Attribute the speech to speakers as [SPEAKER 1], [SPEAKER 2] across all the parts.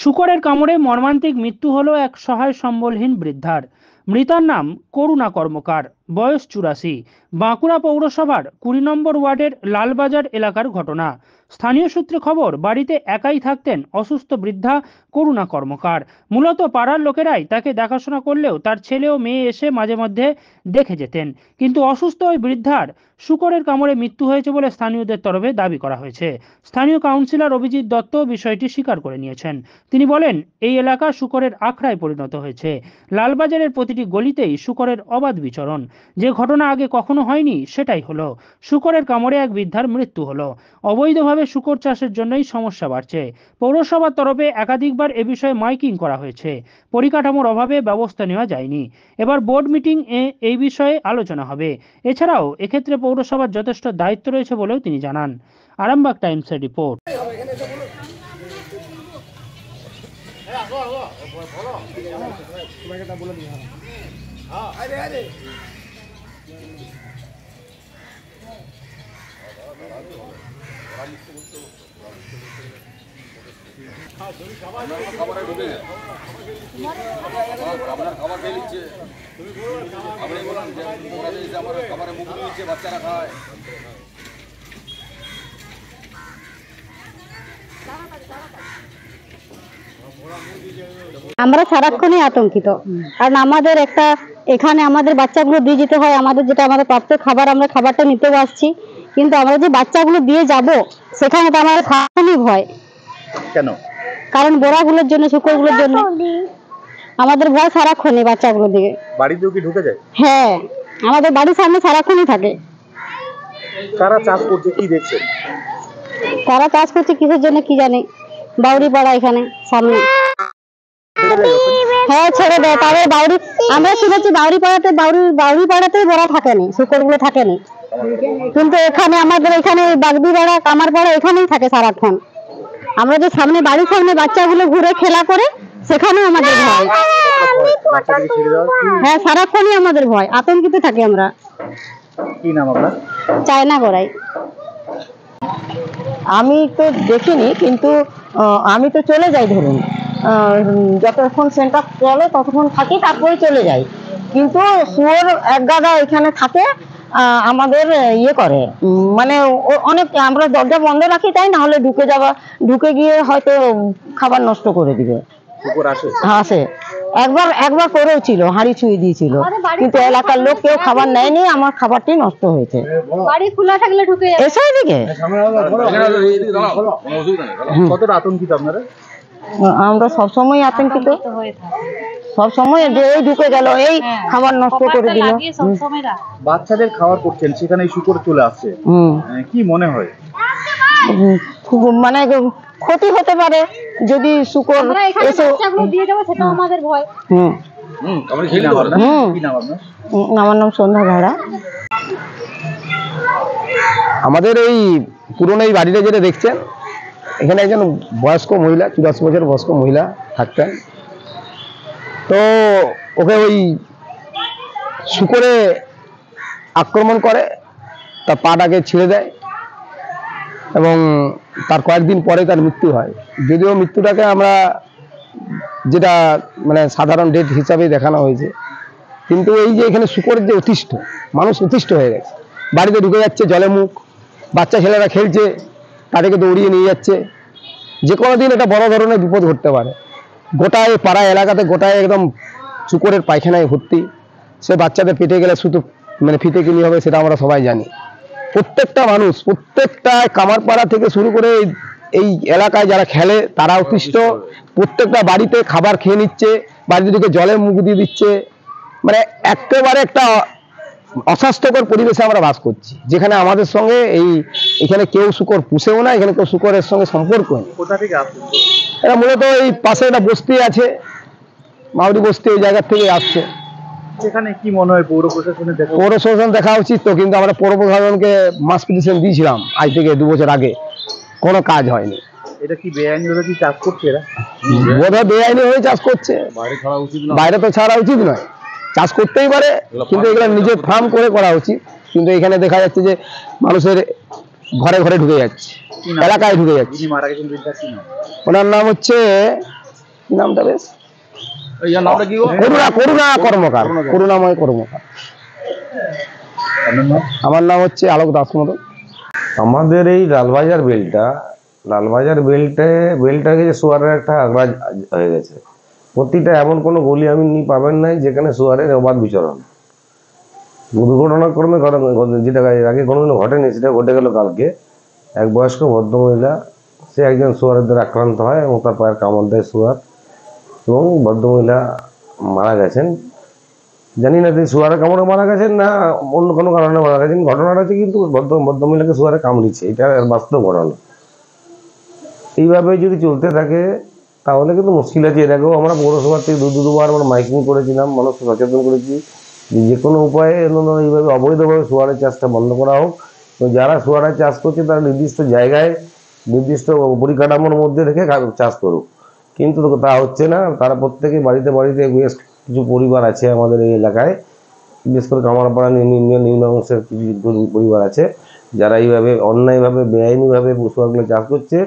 [SPEAKER 1] শুকরের কামড়ে মর্মান্তিক মৃত্যু হলো এক সহায় সম্বলহীন বৃদ্ধার। মৃতার নাম করুণা কর্মকার, বয়স ৮৪। বাঁকুড়া পৌরসভার ২০ নম্বর ওয়ার্ডের লালবাজার এলাকার ঘটনা। স্থানীয় সূত্রে খবর, বাড়িতে একাই থাকতেন অসুস্থ বৃদ্ধা করুণা কর্মকার। মূলত পাড়ার লোকেরাই তাকে দেখাশোনা করলেও তার ছেলে ও মেয়ে এসে মাঝে মধ্যে দেখে যেতেন। কিন্তু অসুস্থ ওই বৃদ্ধার শুকরের কামড়ে মৃত্যু হয়েছে বলে স্থানীয়দের তরফে দাবি করা হয়েছে। স্থানীয় কাউন্সিলর অভিজিৎ দত্ত বিষয়টি স্বীকার করে নিয়েছেন। তিনি বলেন, এই এলাকা শুকরের আখড়ায় পরিণত হয়েছে। লালবাজারের প্রতিটি গলিতেই শুকরের অবাধ বিচরণ। যে ঘটনা আগে কখনো হয়নি সেটাই হলো। শুকরের কামড়ে এক বৃদ্ধার মৃত্যু হলো। অবৈধভাবে শুকর চাষের জন্যই সমস্যা বাড়ছে। পৌরসভার তরফে একাধিকবার এ বিষয়ে মাইকিং করা হয়েছে। পরিকাঠামোর অভাবে ব্যবস্থা নেওয়া যায়নি। এবার বোর্ড মিটিং এ এই বিষয়ে আলোচনা হবে। এছাড়াও এক্ষেত্রে পৌরসভার যথেষ্ট দায়িত্ব রয়েছে বলেও তিনি জানান। আরামবাগ টাইমসের রিপোর্ট।
[SPEAKER 2] বাচ্চারা খায়।
[SPEAKER 3] আমরা সারাক্ষণই আতঙ্কিত, কারণ আমাদের একটা এখানে আমাদের বাচ্চাগুলো দিয়ে যেতে হয়, আমাদের যেটা আমাদের প্রাপ্ত খাবার, আমরা খাবারটা নিতেও আসছি, কিন্তু আমরা যে বাচ্চাগুলো দিয়ে যাব সেখানে তো আমার সারাক্ষণই ভয়।
[SPEAKER 2] কেন?
[SPEAKER 3] কারণ বোরাগুলোর জন্য, শুকরগুলোর জন্য আমাদের ভয় সারাক্ষণই বাচ্চাগুলো দিকে।
[SPEAKER 2] বাড়িতেও কি ঢুকে যায়?
[SPEAKER 3] হ্যাঁ, আমাদের বাড়ির সামনে সারাক্ষণই থাকে।
[SPEAKER 2] কারা চাষ করছে কি দেখছেন?
[SPEAKER 3] তারা চাষ করছে কিসের জন্য কি জানি, বাউরি পাড়া এখানে সামনে। হ্যাঁ, ছেড়ে দেয় তাদের বাউরি। আমরা শুনেছি বাউরি পাড়াতেই বড়া থাকেনি, শুকরগুলো থাকেনি, কিন্তু এখানে আমাদের এখানে বাগদি পাড়া, কামার পাড়া এখানেই থাকে সারাক্ষণ। আমরা যে সামনে বাড়ির সামনে বাচ্চাগুলো ঘুরে খেলা করে সেখানেও আমাদের ভয়। হ্যাঁ, সারাক্ষণই আমাদের ভয়, আতঙ্কিত থাকি আমরা।
[SPEAKER 2] কি নাম আপনার?
[SPEAKER 3] চায়না গড়াই।
[SPEAKER 4] আমি তো দেখিনি, কিন্তু আমি তো চলে যাই, ধরুন যতক্ষণ সেন্টার চলে ততক্ষণ থাকি, তারপরে চলে যাই। কিন্তু শুয়োর এক গাদা এখানে থাকে, আমাদের ইয়ে করে, মানে অনেক, আমরা দরজা বন্ধ রাখি তাই, না হলে ঢুকে গিয়ে হয়তো খাবার নষ্ট করে দিবে। আসে, একবার করেও ছিল, হাঁড়ি ছুঁয়ে দিয়েছিল, কিন্তু এলাকার লোক কেউ খাবার নেয়নি, আমার খাবারটি নষ্ট হয়েছে।
[SPEAKER 3] বাড়ি খোলা থাকলে ঢুকে
[SPEAKER 4] এসে এদিকে।
[SPEAKER 2] কতটা আতঙ্কিত আপনারা?
[SPEAKER 4] আমরা সবসময় আতঙ্কিত, সবসময় যে এই ঢুকে গেল, এই খাবার নষ্ট করে দিল।
[SPEAKER 2] বাচ্চাদের খাবার করছেন, সেখানে শুকর চলে আসছে, কি মনে হয়?
[SPEAKER 4] মানে ক্ষতি হতে পারে যদি শুকর এসে
[SPEAKER 3] দিয়ে যাবে, সেটা আমাদের ভয়।
[SPEAKER 4] আমার নাম সন্ধ্যা ভাড়া।
[SPEAKER 5] আমাদের এই পুরনো এই বাড়িটা যেটা দেখছেন, এখানে একজন বয়স্ক মহিলা, ৮৪ বছর বয়স্ক মহিলা থাকতেন। তো ওকে ওই শুকরে আক্রমণ করে, তার পাটাকে ছিঁড়ে দেয় এবং তার কয়েকদিন পরে তার মৃত্যু হয়। যদিও মৃত্যুটাকে আমরা যেটা মানে সাধারণ ডেট হিসাবে দেখানো হয়েছে, কিন্তু এই যে এখানে শুকরের যে অতিষ্ঠ, মানুষ অতিষ্ঠ হয়ে গেছে, বাড়িতে ঢুকে যাচ্ছে জলে মুখ, বাচ্চা ছেলেরা খেলছে, তাদেরকে দৌড়িয়ে নিয়ে যাচ্ছে। যে কোনো দিন এটা বড় ধরনের বিপদ ঘটতে পারে। গোটায় পাড়া এলাকাতে গোটায় একদম শুকরের পায়খানায় ভর্তি। সে বাচ্চাদের পেটে গেলে শুধু মানে ফিতে কিনি হবে, সেটা আমরা সবাই জানি। প্রত্যেকটা মানুষ, প্রত্যেকটা কামারপাড়া থেকে শুরু করে এই এলাকায় যারা খেলে তারা অতিষ্ঠ। প্রত্যেকটা বাড়িতে খাবার খেয়ে নিচ্ছে, বাড়িতে ঢুকে জলের মুখ দিয়ে দিচ্ছে। মানে একেবারে একটা অস্বাস্থ্যকর পরিবেশে আমরা বাস করছি, যেখানে আমাদের সঙ্গে এখানে কেউ শুকর পুষেও না, এখানে কেউ শুকরের সঙ্গে সম্পর্ক নেই।
[SPEAKER 2] কোথা থেকে আসছে?
[SPEAKER 5] এরা মূলত এই পাশে একটা বস্তি আছে, মাউরি বস্তি, ওই জায়গা থেকে আসছে।
[SPEAKER 2] সেখানে কি মনে হয় পৌর প্রশাসনের দেখা?
[SPEAKER 5] পৌর প্রশাসন দেখা উচিত তো, কিন্তু আমরা পৌর প্রশাসনকে মাস পিটিশন দিয়েছিলাম আজ থেকে 2 বছর আগে, কোনো কাজ হয়নি।
[SPEAKER 2] এটা কি বেআইনি ভাবে কি চাষ করছে এরা?
[SPEAKER 5] বোধহয় বেআইনি হয়ে চাষ করছে, বাইরে তো ছাড়া উচিত নয়। চাষ করতেই পারে, কিন্তু এগুলো নিজের ফার্ম করে করা উচিত। কিন্তু এখানে দেখা যাচ্ছে যে মানুষের ঘরে ঘরে ঢুকে যাচ্ছে, এলাকায় ঢুকে যাচ্ছে।
[SPEAKER 2] মারা গেছেন বৃদ্ধা, কি নাম?
[SPEAKER 5] ওনার নাম হচ্ছে কি নামটা বেশ
[SPEAKER 2] ইয়ার নামটা কি গো?
[SPEAKER 5] করুণা কর্মকার, করুণাময় কর্মকার।
[SPEAKER 2] আপনার নাম?
[SPEAKER 5] আমার নাম হচ্ছে আলোক দাস মতো।
[SPEAKER 6] আমাদের এই লালবাজার বেলটাকে যে সোয়ারের একটা আগ্রাজ হয়ে গেছে। প্রতিটা এমন কোনো গলি আমি পাবেন নাই যেখানে সোয়ারের অবাধ বিচরণ। দুর্ঘটনাক্রমে যেটা এর আগে কোনোদিনও ঘটেনি, সেটা ঘটে গেল কালকে। এক বয়স্ক ভদ্রমহিলা, সে একজন সোয়ারের দ্বারা আক্রান্ত হয় এবং তার পায়ের কামড় দেয় সোয়ার, এবং ভদ্রমহিলা মারা গেছেন। জানি না তিনি সোয়ারের কামড়ে মারা গেছেন না অন্য কোনো কারণে মারা গেছেন। ঘটনাটা হচ্ছে কিন্তু ভদ্রমহিলাকে সোয়ারে কামড়িচ্ছে, এটা বাস্তব ঘটনা। এইভাবে যদি চলতে থাকে তাহলে কিন্তু মুশকিল আছে। এর আগেও আমরা পৌরসভার থেকে দুবার আমরা মাইকিং করেছিলাম, মানুষকে সচেতন করেছি যে কোনো উপায়ে এইভাবে অবৈধভাবে সোয়ারের চাষটা বন্ধ করা হোক। যারা সোয়ারের চাষ করছে তারা নির্দিষ্ট জায়গায় নির্দিষ্ট পরিকাঠামোর মধ্যে রেখে চাষ করুক, কিন্তু তা হচ্ছে না। তারা প্রত্যেকে বাড়িতে বেশ কিছু পরিবার আছে আমাদের এই এলাকায়, বিশেষ করে কামারপাড়া নিম্ন অংশের কিছু পরিবার আছে যারা এইভাবে অন্যায়ভাবে বেআইনিভাবে সোয়ারগুলো চাষ করছে।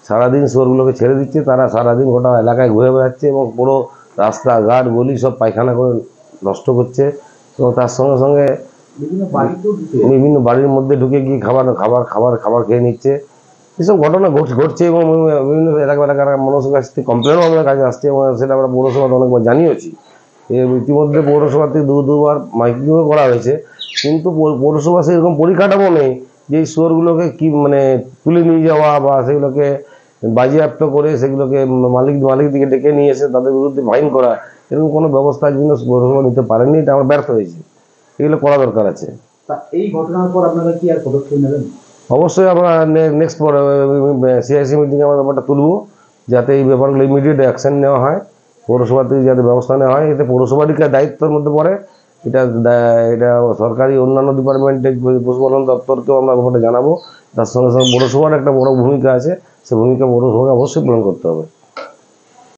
[SPEAKER 6] সারাদিন সোয়ারগুলোকে ছেড়ে দিচ্ছে, তারা সারাদিন গোটা এলাকায় ঘুরে বেড়াচ্ছে এবং পুরো রাস্তাঘাট গলি সব পায়খানা করে নষ্ট করছে, এবং তার সঙ্গে সঙ্গে বিভিন্ন বাড়ির মধ্যে ঢুকে গিয়ে খাবার খেয়ে নিচ্ছে। এসব ঘটনা ঘটছে এবং বিভিন্ন এলাকার মানুষের কাছ থেকে কমপ্লেনও আমাদের কাছে আসছে, এবং সেটা আমরা পৌরসভাতে অনেকবার জানিয়েছি। ইতিমধ্যে পৌরসভা থেকে দুবার মাইকিংও করা হয়েছে, কিন্তু পৌরসভা সেরকম পরিকাঠামো নেই যে এই শুয়োরগুলোকে কি তুলে নিয়ে যাওয়া বা সেগুলোকে বাজেয়াপ্ত করে সেগুলোকে মালিক দিকে ডেকে নিয়ে এসে তাদের বিরুদ্ধে ফাইন করা, এরকম কোনো ব্যবস্থা কিন্তু পৌরসভা নিতে পারেনি। এটা আমরা ব্যর্থ হয়েছি, এগুলো করা দরকার আছে।
[SPEAKER 2] এই ঘটনার পর আপনারা কি আর পদক্ষেপ নেবেন?
[SPEAKER 6] অবশ্যই আমরা নেক্সট সিআইসি মিটিংয়ে আমরা ব্যাপারটা তুলব, যাতে এই ব্যাপারগুলো ইমিডিয়েট অ্যাকশন নেওয়া হয়, পৌরসভা থেকে যাতে ব্যবস্থা নেওয়া হয়। এতে পৌরসভারই দায়িত্বের মধ্যে পড়ে। এটা সরকারি অন্যান্য ডিপার্টমেন্টের পশুপালন দপ্তরকেও আমরা ব্যাপারটা জানাবো। তার সঙ্গে সঙ্গে পৌরসভার একটা বড় ভূমিকা আছে, সেই ভূমিকা পৌরসভাকে অবশ্যই পালন করতে হবে।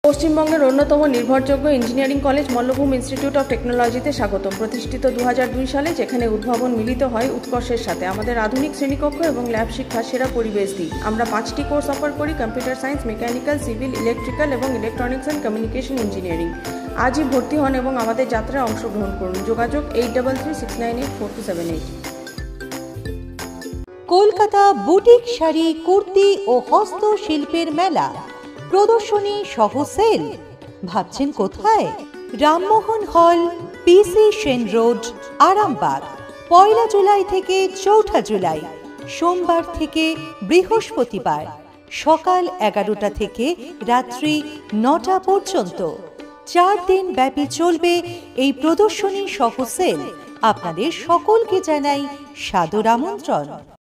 [SPEAKER 7] পশ্চিমবঙ্গের অন্যতম নির্ভরযোগ্য engineering college Mallabhum institute of টেকনোলজিতে স্বাগতম। প্রতিষ্ঠিত 2002 সালে, যেখানে উদ্ভাবন মিলিত হয় উৎকর্ষের সাথে। আমাদের আধুনিক শ্রেণীকক্ষ এবং ল্যাব শিক্ষার সেরা পরিবেশ দিই। আমরা 5টি কোর্স অফার করি: computer science, mechanical, civil, electrical এবং ইলেকট্রনিক্স অ্যান্ড কমিউনিকেশন ইঞ্জিনিয়ারিং। আজই ভর্তি হন এবং আমাদের যাত্রায় অংশগ্রহণ করুন। যোগাযোগ 8336984278।
[SPEAKER 8] কলকাতা বুটিক শাড়ি, কুর্তি ও হস্তশিল্পের মেলা, প্রদর্শনী সহ সেল। ভাবছেন কোথায়? রামমোহন হল, পিসি সেন রোড, আরামবাগ। 1 জুলাই থেকে 4 জুলাই, সোমবার থেকে বৃহস্পতিবার, সকাল 11টা থেকে রাত্রি 9টা পর্যন্ত। 4 দিন ব্যাপী চলবে এই প্রদর্শনী সহ সেল। আপনাদের সকলকে জানাই সাদর আমন্ত্রণ।